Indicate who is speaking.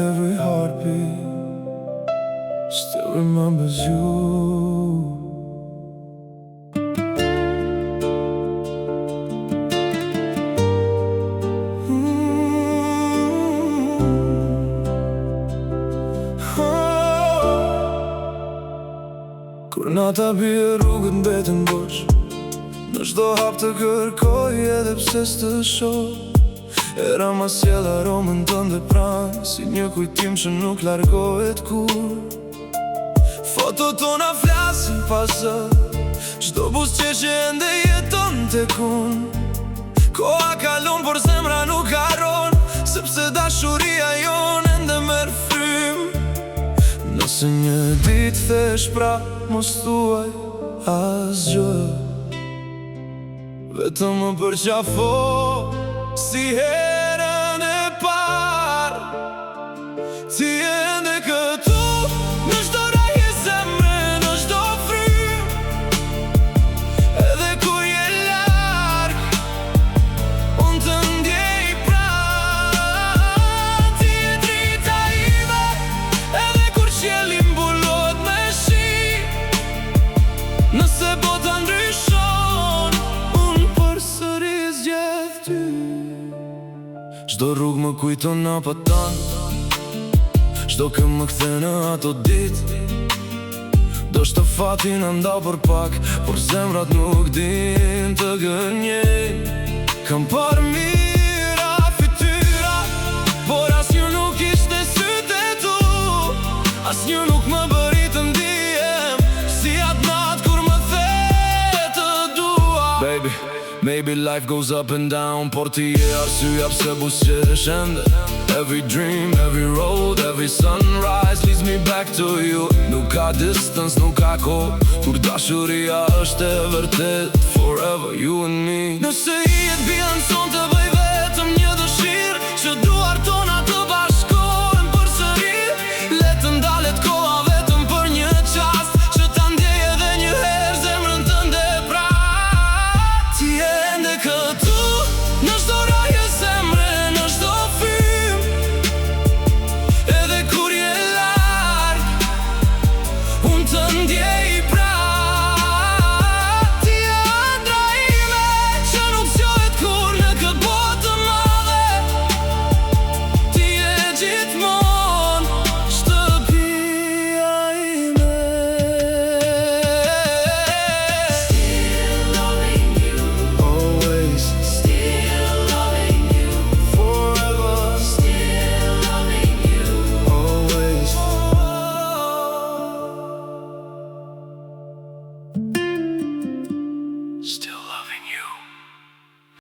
Speaker 1: Every heartbeat still remembers you. Kur nata bie rrugët mbeten bosh, në çdo hap të kërkoj edhe pse s'të shoh. Era ma sjell aromën tënde pranë, si një kujtim që nuk largohet kur. Fotot tona flasin pa zë, çdo buzëqeshje ende jeton tek unë. Koha kalon por zemra nuk harron, sepse dashuria jon ende merr frym. Nëse një ditë thesh pra mos thuaj asgjë, vetëm më përqafo si herën e parë. Ti ende këtu, në çdo rajë zemre, në çdo frym. Edhe kur je larg, unë të ndjej pranë. Ti je drita ime, edhe kur qielli mbulohet me shi. Nëse bota ndryshon, unë përsëri zgjedh ty. Çdo rrugë më kujton hapa tanë, çdo këngë më kthe në ato ditë. Do shtë fati na ndau për pak, por zemrat nuk din të gënjejnë. Kam parë mira fytyra, por asnjë nuk ishte sytë e tu. Asnjë nuk më bëri të ndihem si atë natë kur më the të dua. Baby, maybe life goes up and down, por ti je arsyeja pse buzëqesh ende. Every dream, every road, every sunrise leads me back to you. Nuk ka distance, nuk ka kohë, kur dashuria është e vërtet. Forever you and me. Nëse i jetë bilan son të